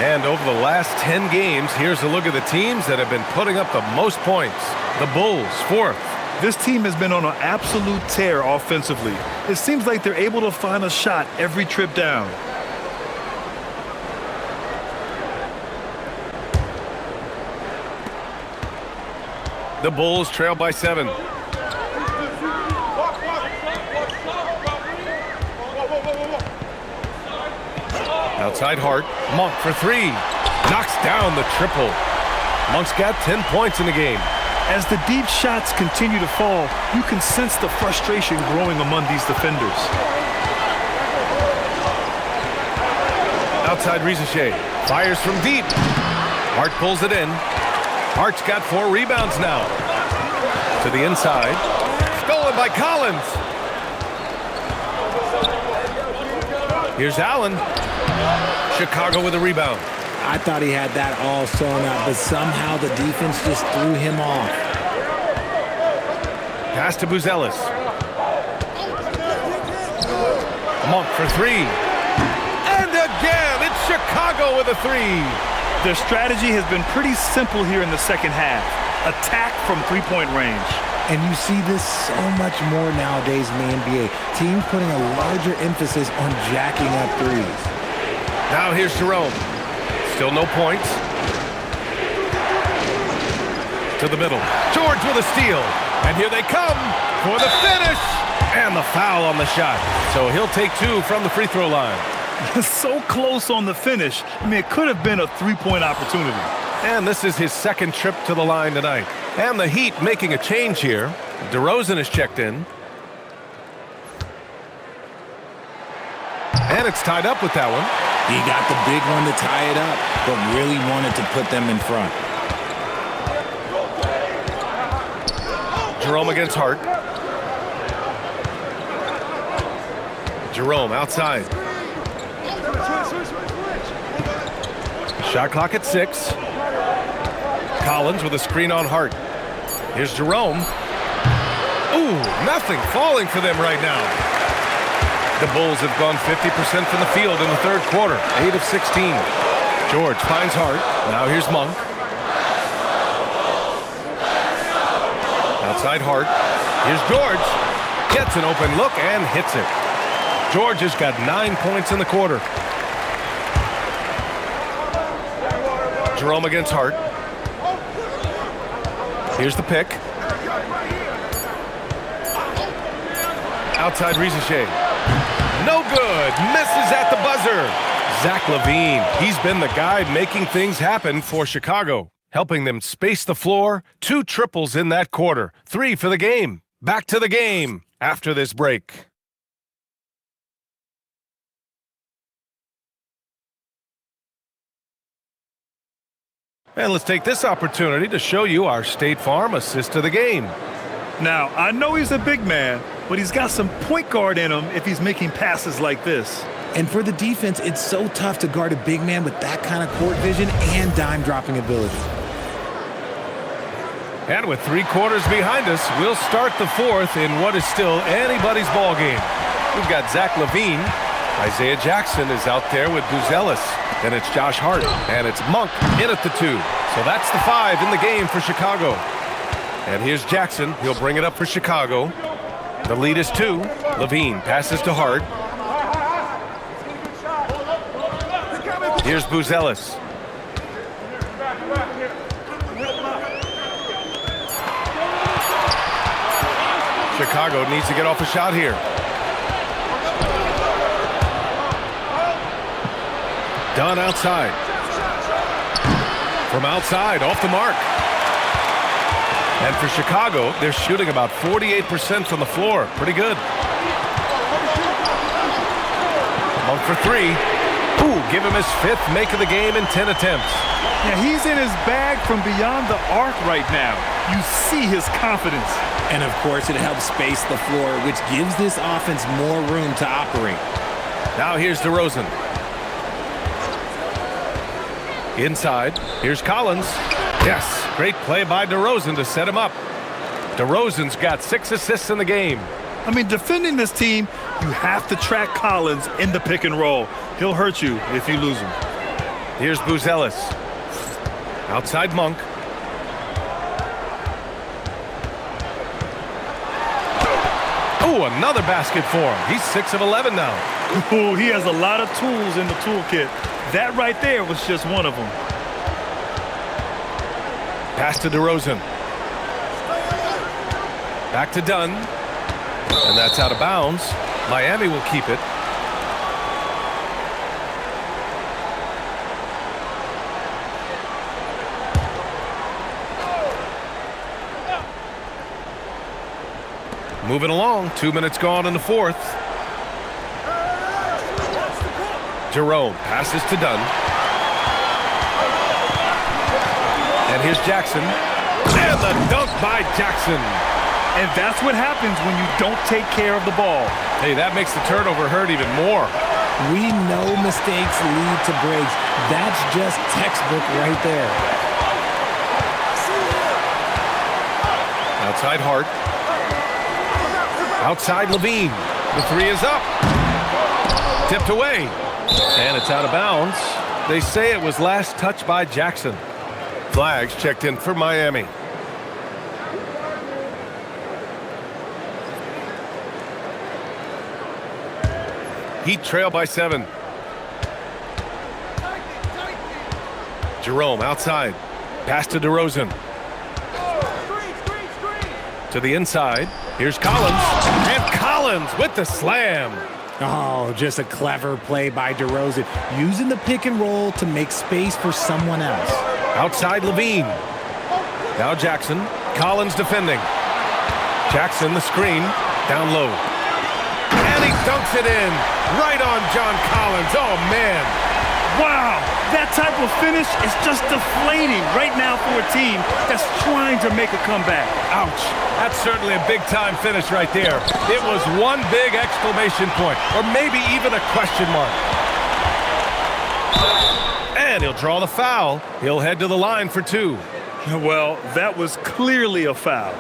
And over the last 10 games, here's a look at the teams that have been putting up the most points. The Bulls, 4th. This team has been on an absolute tear offensively. It seems like they're able to find a shot every trip down. The Bulls trail by 7. Outside Hart. Monk for 3. Knocks down the triple. Monk's got 10 points in the game. As the deep shots continue to fall, you can sense the frustration growing among these defenders. Outside Rizachet. Fires from deep. Hart pulls it in. Hart's got 4 rebounds now. To the inside. Stolen by Collins. Here's Allen. Chicago with a rebound. I thought he had that all sewn up, but somehow the defense just threw him off. Pass to Buzelis. Monk for 3. And again, it's Chicago with a 3. Their strategy has been pretty simple here in the second half. Attack from three-point range. And you see this so much more nowadays in the NBA. Teams putting a larger emphasis on jacking up threes. Now here's Jerome. Still no points. To the middle. George with a steal. And here they come for the finish. And the foul on the shot. So he'll take 2 from the free throw line. So close on the finish. I mean, it could have been a three-point opportunity. And this is his second trip to the line tonight. And the Heat making a change here. DeRozan is checked in. And it's tied up with that one. He got the big one to tie it up, but really wanted to put them in front. Jerome against Hart. Jerome outside. Shot clock at 6. Collins with a screen on Hart. Here's Jerome. Ooh, nothing falling for them right now. The Bulls have gone 50% from the field in the third quarter, 8 of 16. George finds Hart. Now here's Monk. Outside Hart. Here's George. Gets an open look and hits it. George has got 9 points in the quarter. Jerome against Hart. Here's the pick. Outside Rizachet. No good. Misses at the buzzer. Zach LaVine. He's been the guy making things happen for Chicago, helping them space the floor. 2 triples in that quarter. 3 for the game. Back to the game after this break. And let's take this opportunity to show you our State Farm assist of the game. Now, I know he's a big man, but he's got some point guard in him if he's making passes like this. And for the defense, it's so tough to guard a big man with that kind of court vision and dime-dropping ability. And with 3 quarters behind us, we'll start the fourth in what is still anybody's ball game. We've got Zach Levine. Isaiah Jackson is out there with Buzelis. Then it's Josh Hart. And it's Monk in at the 2. So that's the 5 in the game for Chicago. And here's Jackson. He'll bring it up for Chicago. The lead is 2. Levine passes to Hart. Here's Buzelis. Chicago needs to get off a shot here. Dunn outside. From outside, off the mark. And for Chicago, they're shooting about 48% from the floor. Pretty good. Monk for 3. Ooh, give him his 5th make of the game in 10 attempts. Yeah, he's in his bag from beyond the arc right now. You see his confidence. And, of course, it helps space the floor, which gives this offense more room to operate. Now here's DeRozan. Inside, here's Collins. Yes, great play by DeRozan to set him up. DeRozan's got 6 assists in the game. I mean, defending this team, you have to track Collins in the pick and roll. He'll hurt you if you lose him. Here's Buzelis. Outside Monk. Oh, another basket for him. He's 6 of 11 now. Ooh, he has a lot of tools in the toolkit. That right there was just one of them. Pass to DeRozan. Back to Dunn. And that's out of bounds. Miami will keep it. Moving along, 2 minutes gone in the fourth. Jerome passes to Dunn. And here's Jackson. And the dunk by Jackson. And that's what happens when you don't take care of the ball. Hey, that makes the turnover hurt even more. We know mistakes lead to breaks. That's just textbook right there. Outside Hart. Outside Levine. The 3 is up. Tipped away. And it's out of bounds. They say it was last touched by Jackson. Flags checked in for Miami. Heat trail by 7. Jerome outside. Pass to DeRozan. To the inside. Here's Collins. And Collins with the slam. Oh, just a clever play by DeRozan, using the pick and roll to make space for someone else. Outside Levine. Now Jackson. Collins defending. Jackson the screen. Down low. And he dunks it in. Right on John Collins. Oh, man. Wow, that type of finish is just deflating right now for a team that's trying to make a comeback. Ouch. That's certainly a big-time finish right there. It was one big exclamation point, or maybe even a question mark. And he'll draw the foul. He'll head to the line for 2. Well, that was clearly a foul.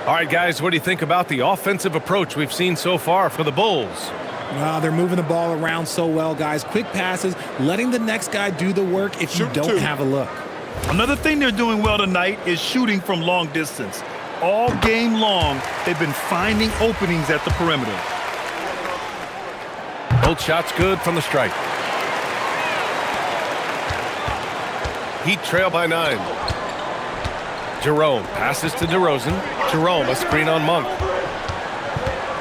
All right, guys, what do you think about the offensive approach we've seen so far for the Bulls? Well, they're moving the ball around so well, guys. Quick passes, letting the next guy do the work if you don't have a look. Another thing they're doing well tonight is shooting from long distance. All game long, they've been finding openings at the perimeter. Both shots good from the strike. Heat trail by 9. Jerome passes to DeRozan. Jerome, a screen on Monk.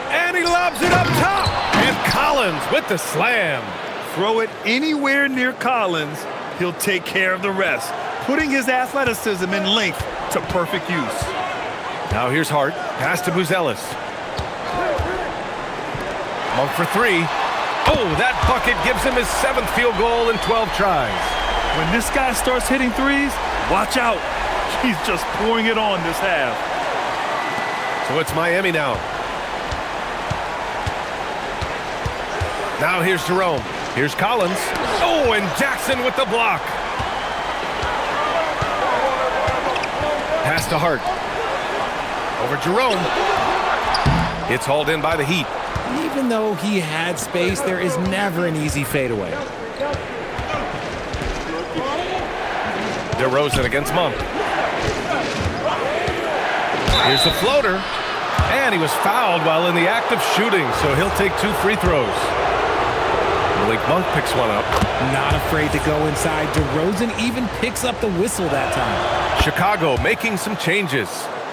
And he lobs it up top. And Collins with the slam. Throw it anywhere near Collins, he'll take care of the rest, putting his athleticism and length to perfect use. Now here's Hart. Pass to Buzelis. Monk for 3. Oh, that bucket gives him his 7th field goal in 12 tries. When this guy starts hitting threes, Watch out. He's just pouring it on this half. So it's Miami now. Now here's Jerome. Here's Collins. Oh, and Jackson with the block. Pass to Hart. Over Jerome. It's hauled in by the Heat. Even though he had space, there is never an easy fadeaway. DeRozan against Monk. Here's the floater. And he was fouled while in the act of shooting, so he'll take 2 free throws. Malik Monk picks one up. Not afraid to go inside. DeRozan even picks up the whistle that time. Chicago making some changes.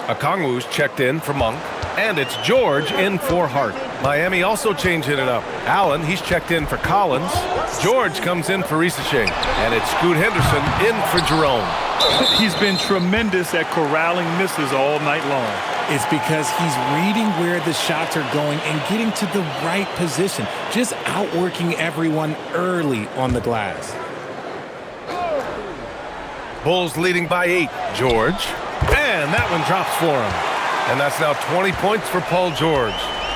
Okongwu's checked in for Monk, and it's George in for Hart. Miami also changing it up. Allen, he's checked in for Collins. George comes in for Risache, and it's Scoot Henderson in for Jerome. He's been tremendous at corralling misses all night long. It's because he's reading where the shots are going and getting to the right position, just outworking everyone early on the glass. Bulls leading by 8. George. And that one drops for him. And that's now 20 points for Paul George.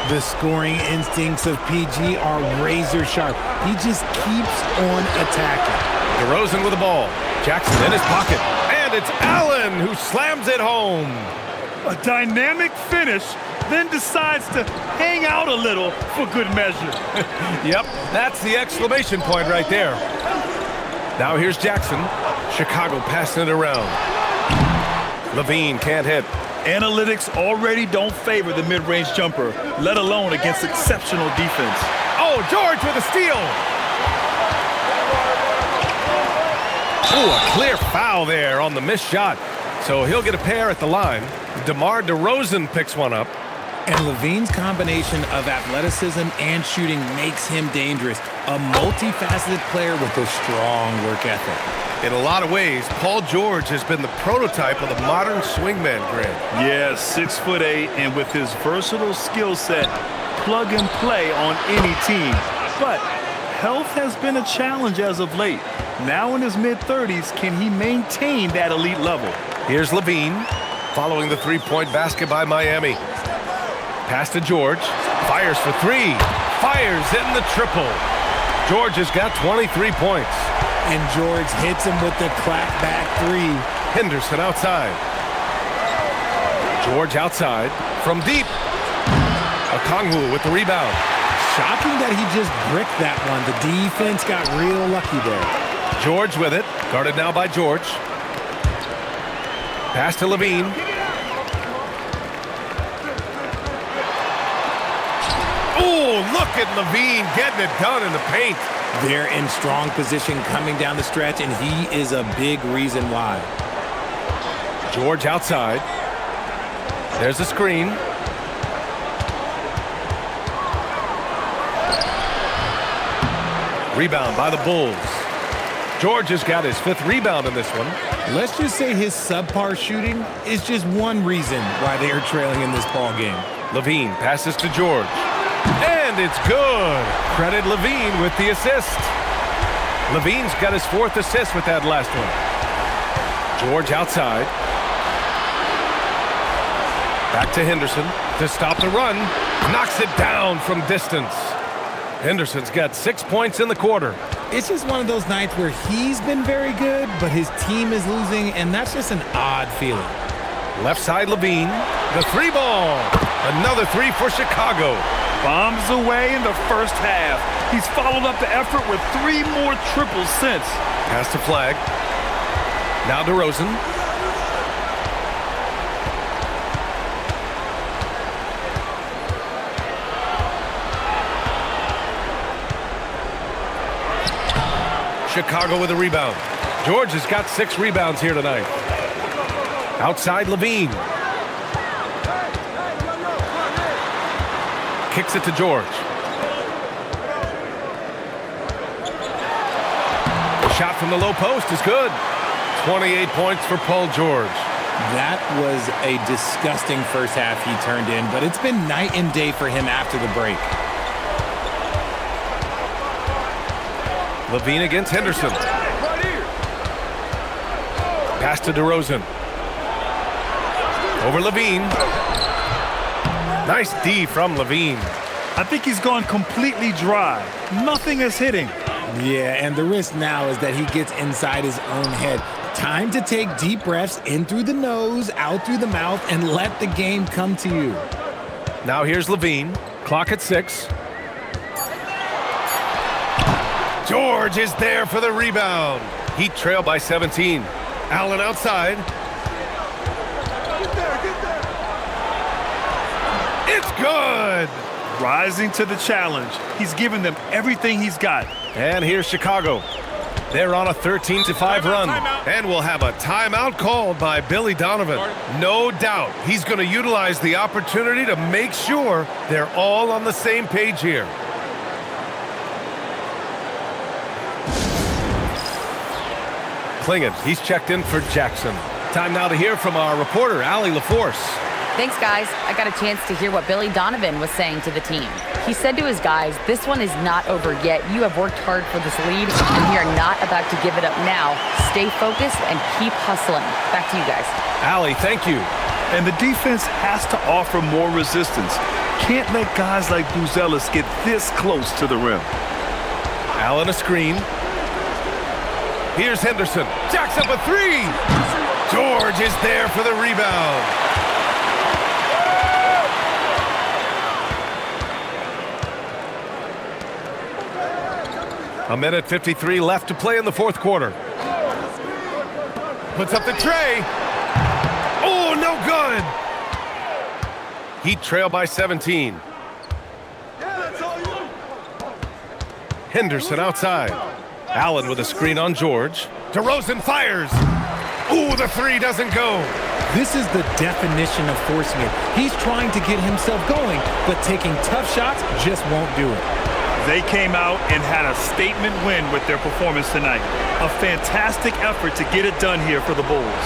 The scoring instincts of PG are razor sharp. He just keeps on attacking. DeRozan with the ball. Jackson in his pocket. And it's Allen who slams it home. A dynamic finish, then decides to hang out a little for good measure. Yep, that's the exclamation point right there. Now here's Jackson. Chicago passing it around. Levine can't hit. Analytics already don't favor the mid-range jumper, let alone against exceptional defense. Oh, George with a steal. Oh, a clear foul there on the missed shot. So he'll get a pair at the line. DeMar DeRozan picks one up. And Levine's combination of athleticism and shooting makes him dangerous. A multifaceted player with a strong work ethic. In a lot of ways, Paul George has been the prototype of the modern swingman, Grant. Yeah, 6'8", and with his versatile skill set, plug and play on any team. But health has been a challenge as of late. Now in his mid-30s, can he maintain that elite level? Here's Levine, following the three-point basket by Miami. Pass to George, fires for 3, fires in the triple. George has got 23 points. And George hits him with the clapback 3. Henderson outside. George outside from deep. Okongwu with the rebound. Shocking that he just bricked that one. The defense got real lucky there. George with it, guarded now by George. Pass to Levine. Oh, look at Levine getting it done in the paint. They're in strong position coming down the stretch, and he is a big reason why. George outside. There's a screen. Rebound by the Bulls. George has got his 5th rebound in this one. Let's just say his subpar shooting is just one reason why they are trailing in this ball game. Levine passes to George. And it's good. Credit Levine with the assist. Levine's got his 4th assist with that last one. George outside. Back to Henderson to stop the run. Knocks it down from distance. Henderson's got 6 points in the quarter. It's just one of those nights where he's been very good, but his team is losing, and that's just an odd feeling. Left side Levine. The 3-ball. Another 3 for Chicago. Bombs away in the first half. He's followed up the effort with 3 more triples since. Pass to Flag. Now DeRozan. Chicago with a rebound. George has got 6 rebounds here tonight. Outside Levine. Kicks it to George. The shot from the low post is good. 28 points for Paul George. That was a disgusting first half he turned in, but it's been night and day for him after the break. Levine against Henderson. Pass to DeRozan. Over Levine. Nice D from Levine. I think he's gone completely dry. Nothing is hitting. Yeah, and the risk now is that he gets inside his own head. Time to take deep breaths in through the nose, out through the mouth, and let the game come to you. Now here's Levine. Clock at 6. George is there for the rebound. Heat trail by 17. Allen outside. It's good. Rising to the challenge. He's given them everything he's got. And here's Chicago. They're on a 13-5 run. And we'll have a timeout called by Billy Donovan. No doubt he's going to utilize the opportunity to make sure they're all on the same page here. Klingon, he's checked in for Jackson. Time now to hear from our reporter, Allie LaForce. Thanks, guys. I got a chance to hear what Billy Donovan was saying to the team. He said to his guys, this one is not over yet. You have worked hard for this lead, and we are not about to give it up now. Stay focused and keep hustling. Back to you guys. Allie, thank you. And the defense has to offer more resistance. Can't let guys like Buzelis get this close to the rim. Allen a screen. Here's Henderson. Jacks up a 3. George is there for the rebound. A minute 53 left to play in the fourth quarter. Puts up the tray. Oh, no good. Heat trail by 17. Henderson outside. Allen with a screen on George. DeRozan fires. Ooh, the 3 doesn't go. This is the definition of forcing it. He's trying to get himself going, but taking tough shots just won't do it. They came out and had a statement win with their performance tonight. A fantastic effort to get it done here for the Bulls.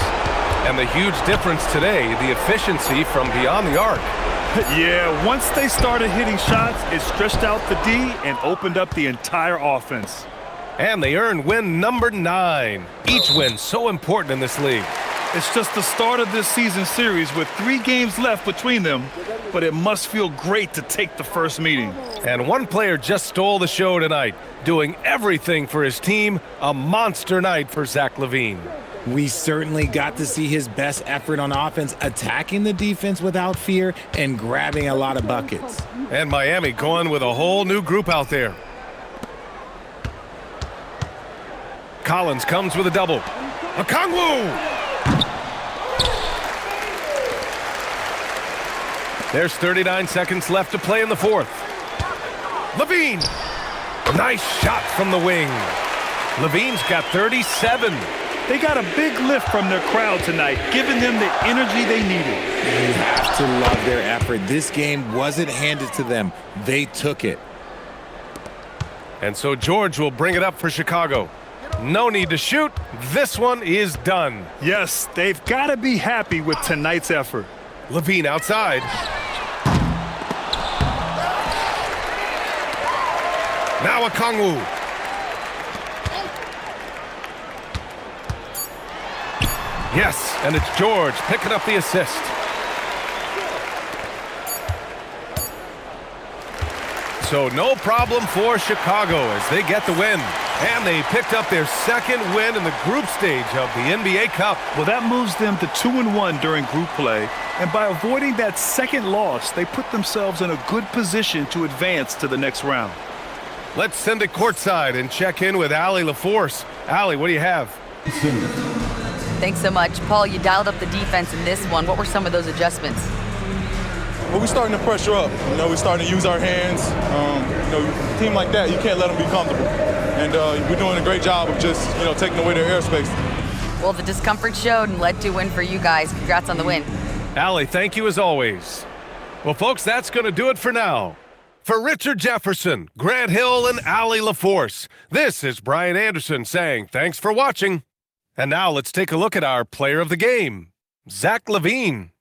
And the huge difference today, the efficiency from beyond the arc. Yeah, once they started hitting shots, it stretched out the D and opened up the entire offense. And they earned win number 9. Each win so important in this league. It's just the start of this season series with 3 games left between them, but it must feel great to take the first meeting. And one player just stole the show tonight, doing everything for his team. A monster night for Zach LaVine. We certainly got to see his best effort on offense, attacking the defense without fear and grabbing a lot of buckets. And Miami going with a whole new group out there. Collins comes with a double. Okongwu! There's 39 seconds left to play in the fourth. LaVine! Nice shot from the wing. LaVine's got 37. They got a big lift from their crowd tonight, giving them the energy they needed. You have to love their effort. This game wasn't handed to them. They took it. And so George will bring it up for Chicago. No need to shoot. This one is done. Yes, they've got to be happy with tonight's effort. LaVine outside. Now Okongwu. Yes, and it's George picking up the assist. So no problem for Chicago as they get the win. And they picked up their second win in the group stage of the NBA Cup. Well, that moves them to 2-1 during group play. And by avoiding that second loss, they put themselves in a good position to advance to the next round. Let's send it courtside and check in with Allie LaForce. Allie, what do you have? Thanks so much. Paul, you dialed up the defense in this one. What were some of those adjustments? Well, we're starting to pressure up. We're starting to use our hands. A team like that, you can't let them be comfortable. And we're doing a great job of just, taking away their airspace. Well, the discomfort showed and led to a win for you guys. Congrats on the win. Allie, thank you as always. Well, folks, that's going to do it for now. For Richard Jefferson, Grant Hill, and Allie LaForce, this is Brian Anderson saying thanks for watching. And now let's take a look at our player of the game, Zach LaVine.